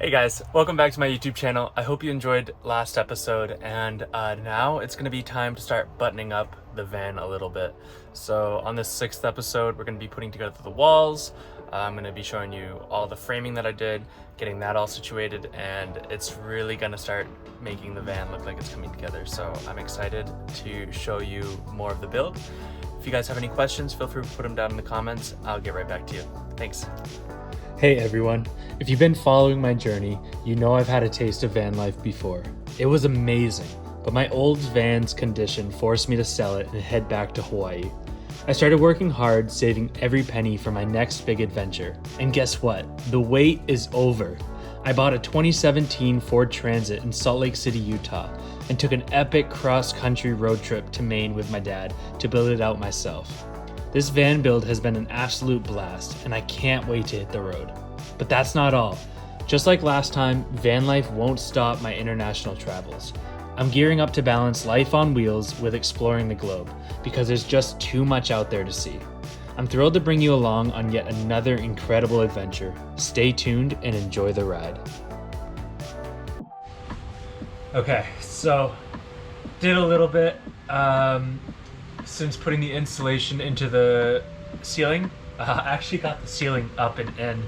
Hey guys, welcome back to my YouTube channel. I hope you enjoyed last episode, and now it's going to be time to start buttoning up the van a little bit. So on this 6th episode, we're going to be putting together the walls. I'm going to be showing you all the framing that I did, getting that all situated, and it's really going to start making the van look like it's coming together. So I'm excited to show you more of the build. If you guys have any questions, feel free to put them down in the comments. I'll get right back to you. Thanks. Hey everyone, if you've been following my journey, you know I've had a taste of van life before. It was amazing, but my old van's condition forced me to sell it and head back to Hawaii. I started working hard, saving every penny for my next big adventure. And guess what? The wait is over. I bought a 2017 Ford Transit in Salt Lake City, Utah, and took an epic cross-country road trip to Maine with my dad to build it out myself. This van build has been an absolute blast, and I can't wait to hit the road. But that's not all. Just like last time, van life won't stop my international travels. I'm gearing up to balance life on wheels with exploring the globe, because there's just too much out there to see. I'm thrilled to bring you along on yet another incredible adventure. Stay tuned and enjoy the ride. Okay, so did a little bit since putting the insulation into the ceiling. I actually got the ceiling up and in.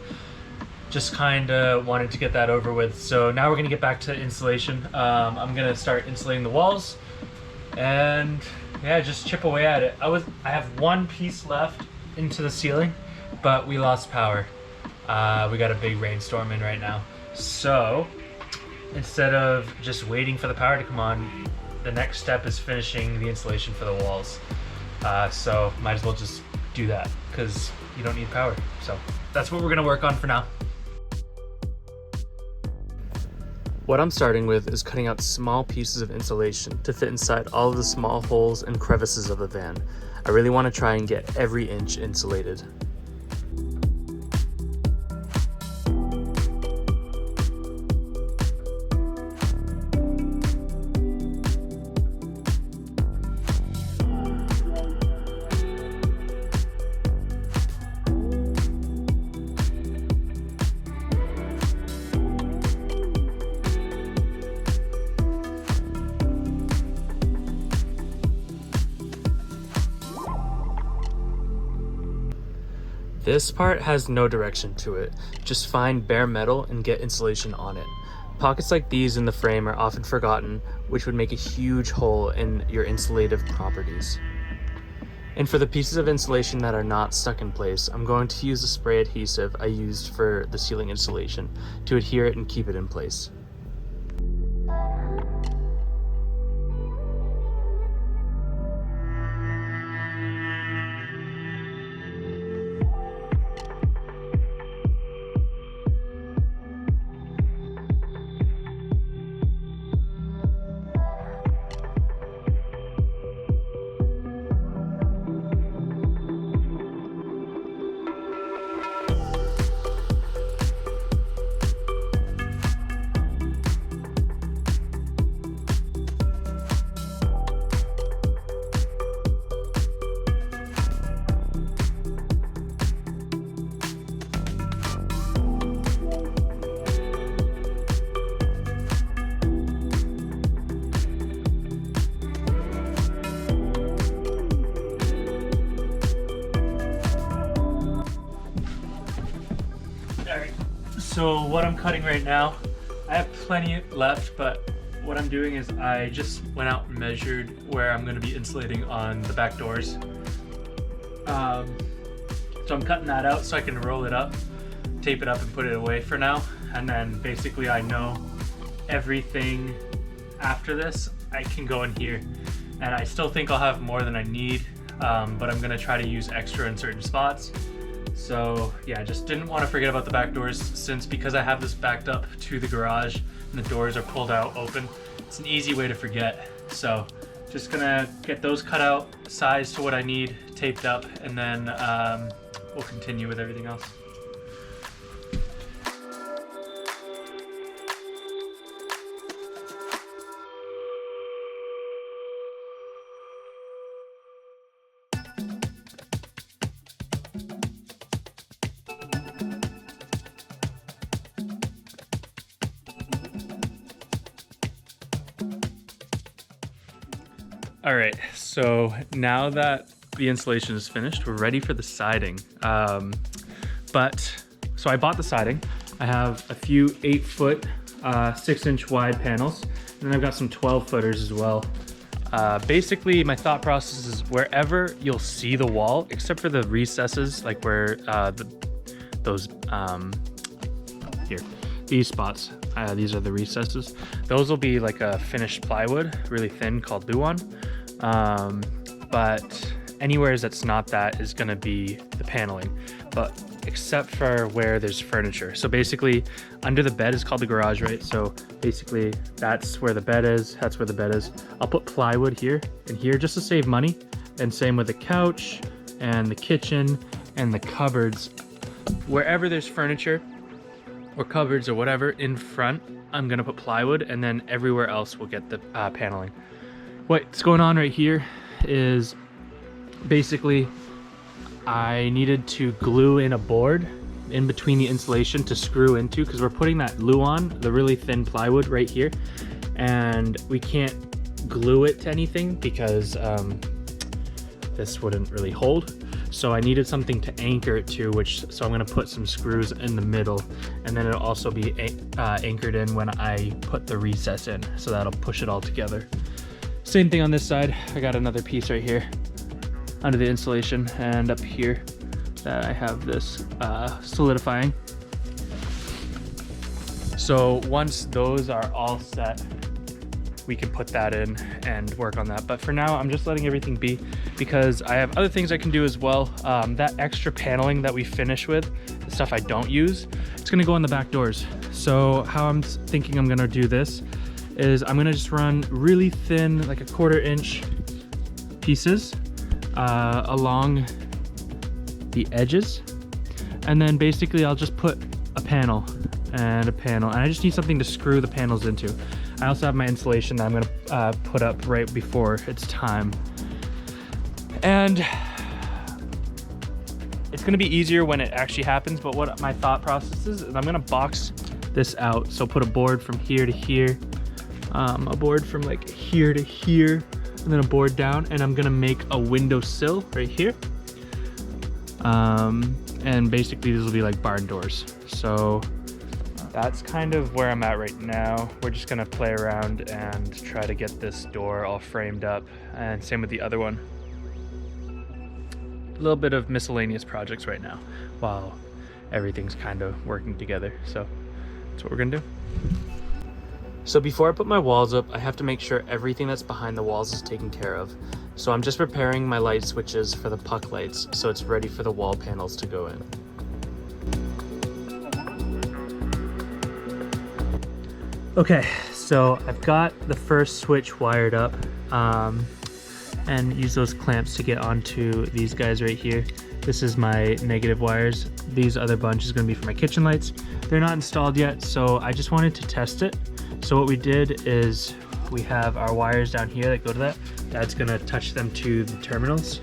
Just kind of wanted to get that over with. So now we're gonna get back to insulation. I'm gonna start insulating the walls and yeah, just chip away at it. I have one piece left into the ceiling, but we lost power. We got a big rainstorm in right now. So instead of just waiting for the power to come on, the next step is finishing the insulation for the walls. So might as well just do that because you don't need power. So that's what we're gonna work on for now. What I'm starting with is cutting out small pieces of insulation to fit inside all of the small holes and crevices of the van. I really want to try and get every inch insulated. This part has no direction to it. Just find bare metal and get insulation on it. Pockets like these in the frame are often forgotten, which would make a huge hole in your insulative properties. And for the pieces of insulation that are not stuck in place, I'm going to use the spray adhesive I used for the ceiling insulation to adhere it and keep it in place. So what I'm cutting right now, I have plenty left, but what I'm doing is I just went out and measured where I'm going to be insulating on the back doors. So I'm cutting that out so I can roll it up, tape it up and put it away for now. And then basically I know everything after this, I can go in here. And I still think I'll have more than I need, but I'm going to try to use extra in certain spots. So yeah, I just didn't want to forget about the back doors because I have this backed up to the garage and the doors are pulled out open. It's an easy way to forget. So just gonna get those cut out, sized to what I need, taped up, and then we'll continue with everything else. All right, so now that the installation is finished, we're ready for the siding. So I bought the siding. I have a few 8-foot, 6-inch wide panels, and then I've got some 12-footers as well. Basically, my thought process is wherever you'll see the wall, except for the recesses, like where these spots, these are the recesses. Those will be like a finished plywood, really thin, called Luan. But anywhere that's not that is gonna be the paneling, but except for where there's furniture. So basically, under the bed is called the garage, right? So basically, that's where the bed is, that's where the bed is. I'll put plywood here and here just to save money, and same with the couch and the kitchen and the cupboards. Wherever there's furniture or cupboards or whatever in front, I'm gonna put plywood, and then everywhere else will get the paneling. What's going on right here is basically I needed to glue in a board in between the insulation to screw into, because we're putting that Luan, the really thin plywood, right here, and we can't glue it to anything because this wouldn't really hold. So I needed something to anchor it to, so I'm gonna put some screws in the middle, and then it'll also be anchored in when I put the recess in, so that'll push it all together. Same thing on this side. I got another piece right here under the insulation, and up here that I have this solidifying. So once those are all set, we can put that in and work on that. But for now, I'm just letting everything be because I have other things I can do as well. That extra paneling that we finish with, the stuff I don't use, it's gonna go on the back doors. So how I'm thinking I'm gonna do this is I'm gonna just run really thin, like a 1/4 inch pieces along the edges. And then basically I'll just put a panel and a panel, and I just need something to screw the panels into. I also have my insulation that I'm gonna put up right before it's time. And it's gonna be easier when it actually happens, but what my thought process is I'm gonna box this out. So put a board from here to here, a board from like here to here, and then a board down, and I'm gonna make a window sill right here. And basically these will be like barn doors. So that's kind of where I'm at right now. We're just gonna play around and try to get this door all framed up, and same with the other one. A little bit of miscellaneous projects right now while everything's kind of working together. So that's what we're gonna do. So before I put my walls up, I have to make sure everything that's behind the walls is taken care of. So I'm just preparing my light switches for the puck lights so it's ready for the wall panels to go in. Okay, so I've got the first switch wired up and use those clamps to get onto these guys right here. This is my negative wires. These other bunch is gonna be for my kitchen lights. They're not installed yet, so I just wanted to test it. So what we did is we have our wires down here that go to that. Dad's gonna touch them to the terminals,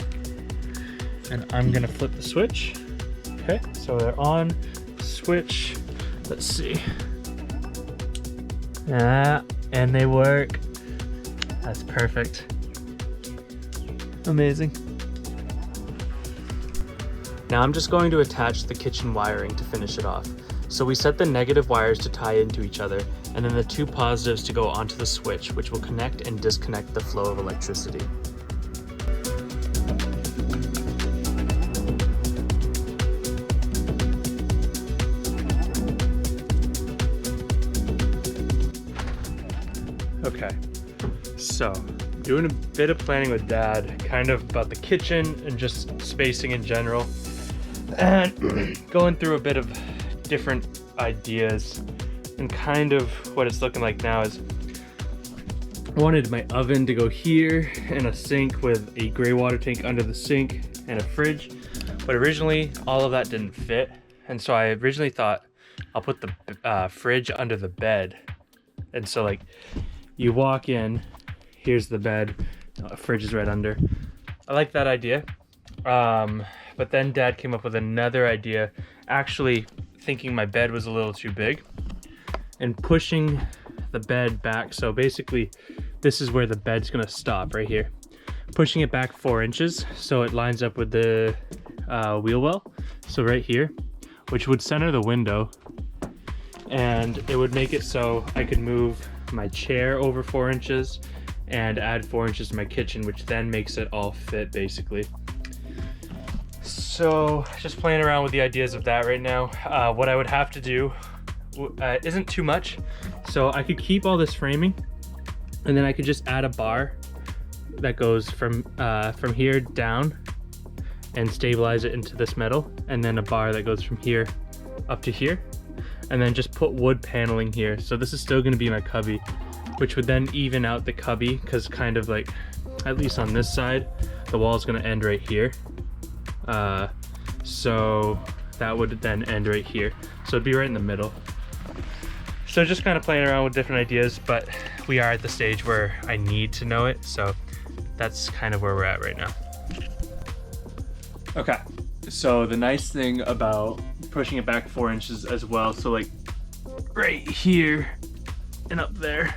and I'm gonna flip the switch. Okay, so they're on, switch, let's see. And they work. That's perfect. Amazing. Now I'm just going to attach the kitchen wiring to finish it off. So we set the negative wires to tie into each other, and then the two positives to go onto the switch, which will connect and disconnect the flow of electricity. Okay, so doing a bit of planning with Dad, kind of about the kitchen and just spacing in general, and going through a bit of different ideas. And kind of what it's looking like now is I wanted my oven to go here, and a sink with a gray water tank under the sink and a fridge, but originally all of that didn't fit, and so I originally thought I'll put the fridge under the bed. And so like you walk in, here's the bed, fridge is right under. I like that idea, but then Dad came up with another idea, actually thinking my bed was a little too big and pushing the bed back. So basically this is where the bed's gonna stop, right here. pushing it back 4 inches so it lines up with the wheel well. So right here, which would center the window, and it would make it so I could move my chair over 4 inches and add 4 inches to my kitchen, which then makes it all fit basically. So just playing around with the ideas of that right now. What I would have to do isn't too much. So I could keep all this framing, and then I could just add a bar that goes from here down and stabilize it into this metal, and then a bar that goes from here up to here, and then just put wood paneling here. So this is still going to be my cubby, which would then even out the cubby, because kind of like, at least on this side, the wall is going to end right here. So that would then end right here. So it'd be right in the middle. So just kind of playing around with different ideas, but we are at the stage where I need to know it. So that's kind of where we're at right now. Okay, so the nice thing about pushing it back 4 inches as well, so like right here and up there,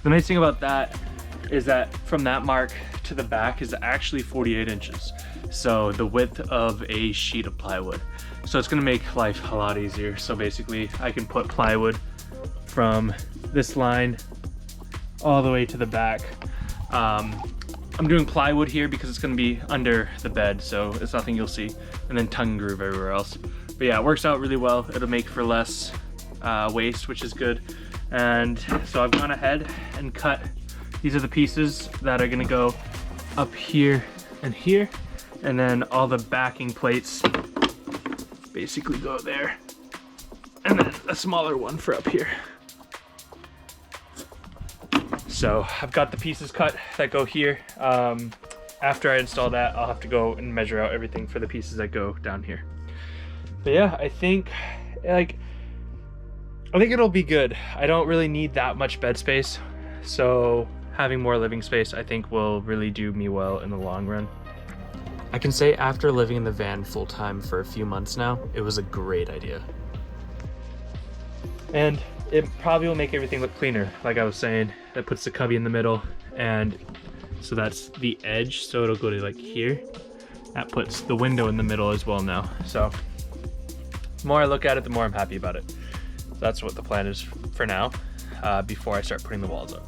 the nice thing about that is that from that mark to the back is actually 48 inches. So the width of a sheet of plywood. So it's gonna make life a lot easier. So basically I can put plywood from this line all the way to the back. I'm doing plywood here because it's gonna be under the bed, so it's nothing you'll see, and then tongue and groove everywhere else. But yeah, it works out really well. It'll make for less waste, which is good. And so I've gone ahead and cut, these are the pieces that are gonna go up here and here, and then all the backing plates basically go there, and then a smaller one for up here. So I've got the pieces cut that go here. After I install that, I'll have to go and measure out everything for the pieces that go down here. But yeah, I think it'll be good. I don't really need that much bed space, so having more living space I think will really do me well in the long run. I can say after living in the van full-time for a few months now, it was a great idea. And it probably will make everything look cleaner. Like I was saying, that puts the cubby in the middle, and so that's the edge, so it'll go to like here. That puts the window in the middle as well now. So the more I look at it, the more I'm happy about it. That's what the plan is for now, before I start putting the walls up.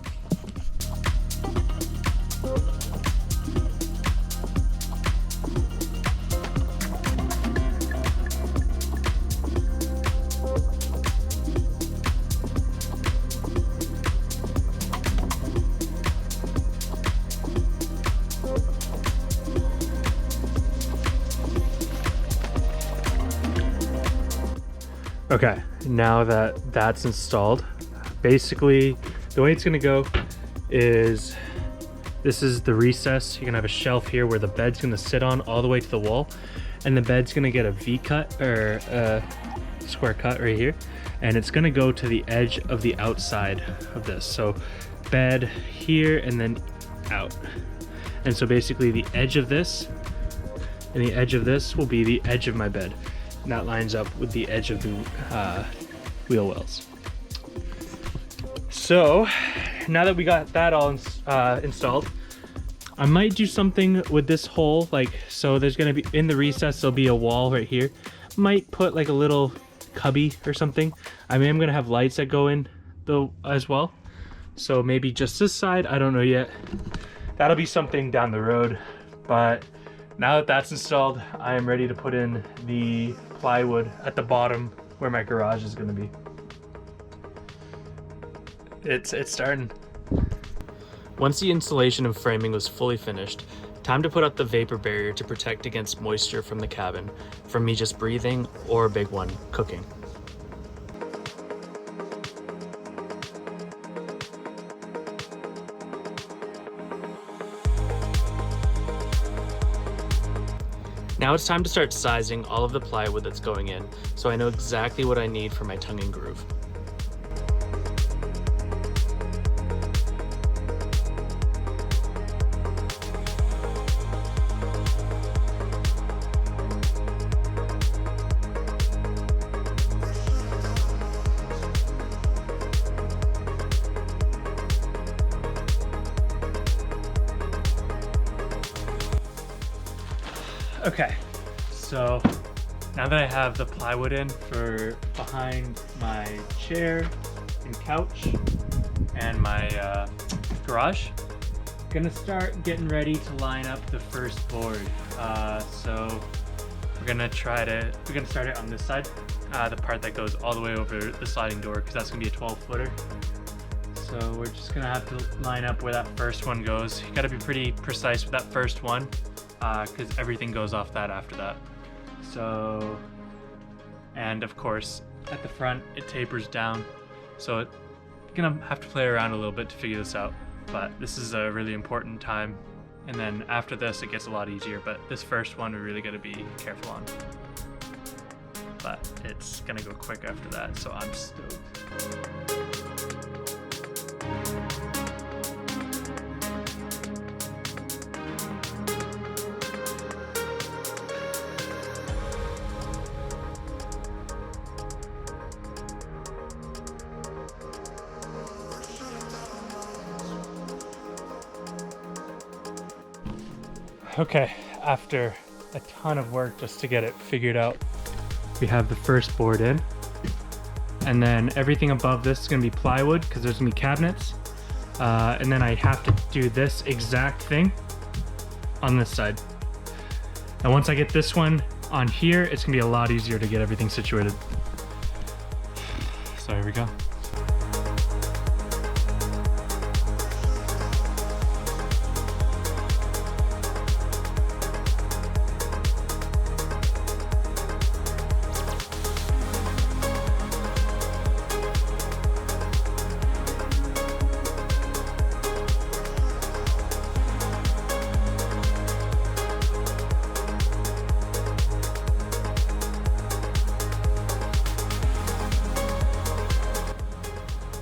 Okay, now that that's installed, basically the way it's gonna go is, this is the recess. You're gonna have a shelf here where the bed's gonna sit on all the way to the wall, and the bed's gonna get a V cut or a square cut right here, and it's gonna go to the edge of the outside of this. So bed here and then out. And so basically the edge of this and the edge of this will be the edge of my bed. And that lines up with the edge of the wheel wells. So now that we got that all installed, I might do something with this hole. Like, so there's gonna be, in the recess, there'll be a wall right here. Might put like a little cubby or something. I mean, I'm gonna have lights that go in though as well. So maybe just this side, I don't know yet. That'll be something down the road. But now that that's installed, I am ready to put in the plywood at the bottom where my garage is gonna be. It's starting. Once the installation of framing was fully finished, time to put up the vapor barrier to protect against moisture from the cabin, from me just breathing or a big one, cooking. Now it's time to start sizing all of the plywood that's going in, so I know exactly what I need for my tongue and groove. Okay, so now that I have the plywood in for behind my chair and couch and my garage, I'm gonna start getting ready to line up the first board. So we're gonna start it on this side, the part that goes all the way over the sliding door, because that's gonna be a 12-footer. So we're just gonna have to line up where that first one goes. You gotta be pretty precise with that first one, because everything goes off that after that. So, and of course, at the front, it tapers down. So it's gonna have to play around a little bit to figure this out. But this is a really important time. And then after this, it gets a lot easier. But this first one, we really gotta be careful on. But it's gonna go quick after that, so I'm stoked. Okay, after a ton of work just to get it figured out, we have the first board in, and then everything above this is going to be plywood because there's going to be cabinets, and then I have to do this exact thing on this side. And once I get this one on here, it's going to be a lot easier to get everything situated. So here we go.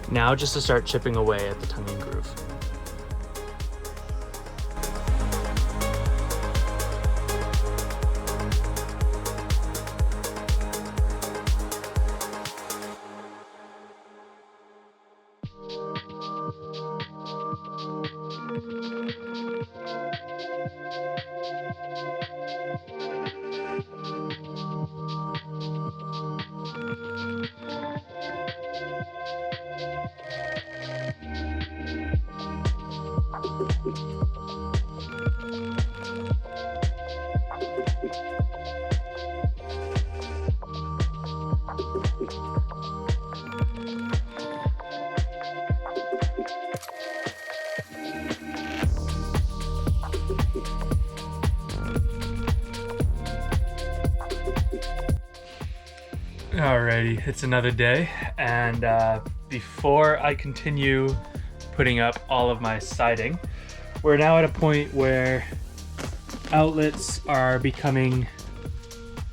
Now just to start chipping away at the tongue and groove. Alrighty, it's another day, and before I continue putting up all of my siding, we're now at a point where outlets are becoming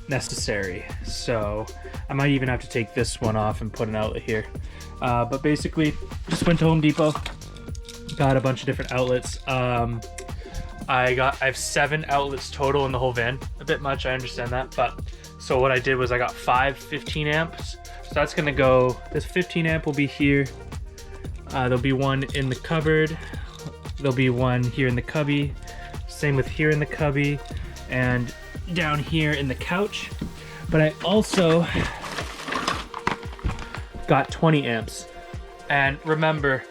necessary. So I might even have to take this one off and put an outlet here. But basically, just went to Home Depot, got a bunch of different outlets. I have 7 outlets total in the whole van. A bit much, I understand that, but so what I did was I got 5 15 amps. So that's gonna go, this 15 amp will be here. There'll be one in the cupboard. There'll be one here in the cubby. Same with here in the cubby and down here in the couch. But I also got 20 amps. And remember,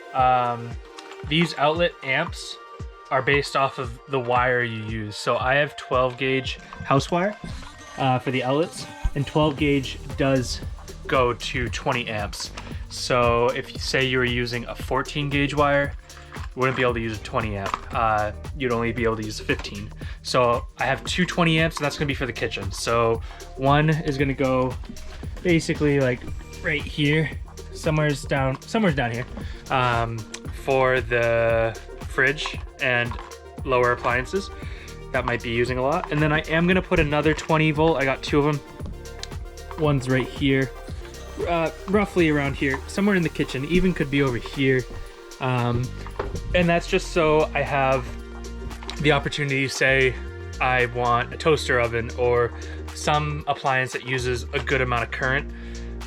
these outlet amps are based off of the wire you use. So I have 12 gauge house wire for the outlets, and 12 gauge does go to 20 amps. So if you say you were using a 14 gauge wire, you wouldn't be able to use a 20 amp. You'd only be able to use 15. So I have 2 20 amps, and that's gonna be for the kitchen. So one is gonna go basically like right here, somewhere's down here, for the fridge and lower appliances that might be using a lot. And then I am gonna put another 20 volt. I got 2 of them. One's right here, roughly around here, somewhere in the kitchen, even could be over here. And that's just so I have the opportunity, say I want a toaster oven or some appliance that uses a good amount of current.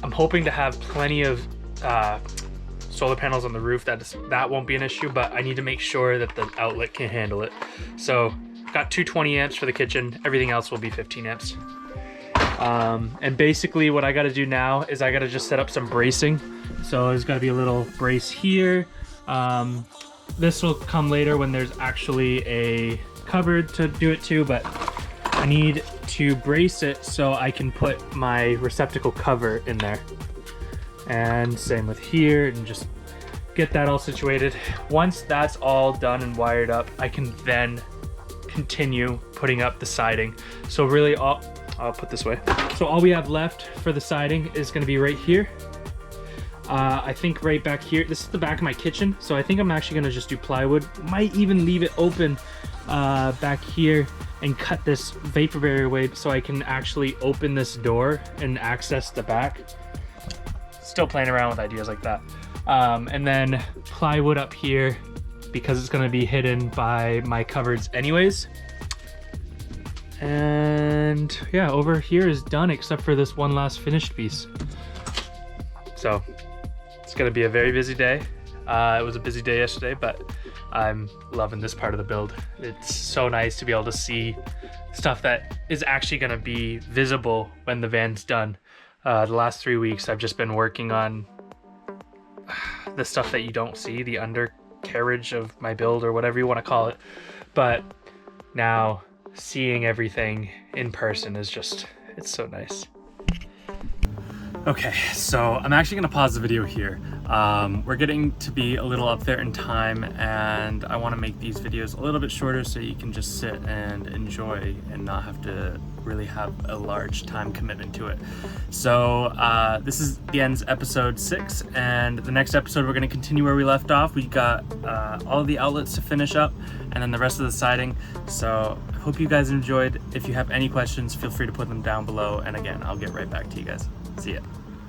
I'm hoping to have plenty of solar panels on the roof. That won't be an issue, but I need to make sure that the outlet can handle it. So got two 20 amps for the kitchen. Everything else will be 15 amps. And basically what I got to do now is I got to just set up some bracing. So there's got to be a little brace here. This will come later when there's actually a cupboard to do it to, but I need to brace it so I can put my receptacle cover in there. And same with here, and just get that all situated. Once that's all done and wired up, I can then continue putting up the siding. So really I'll put this way. So all we have left for the siding is going to be right here. I think right back here, this is the back of my kitchen, so I think I'm actually going to just do plywood. Might even leave it open back here and cut this vapor barrier away so I can actually open this door and access the back. Still playing around with ideas like that. And then plywood up here because it's going to be hidden by my cupboards anyways. And yeah, over here is done except for this one last finished piece. So it's gonna be a very busy day. It was a busy day yesterday, but I'm loving this part of the build. It's so nice to be able to see stuff that is actually gonna be visible when the van's done. The last 3 weeks I've just been working on the stuff that you don't see, the undercarriage of my build or whatever you want to call it. But now seeing everything in person is just, it's so nice. Okay, so I'm actually gonna pause the video here. We're getting to be a little up there in time, and I wanna make these videos a little bit shorter so you can just sit and enjoy and not have to really have a large time commitment to it. So this is the end's episode 6, and the next episode we're gonna continue where we left off. We got all of the outlets to finish up, and then the rest of the siding. So I hope you guys enjoyed. If you have any questions, feel free to put them down below, and again, I'll get right back to you guys. See ya.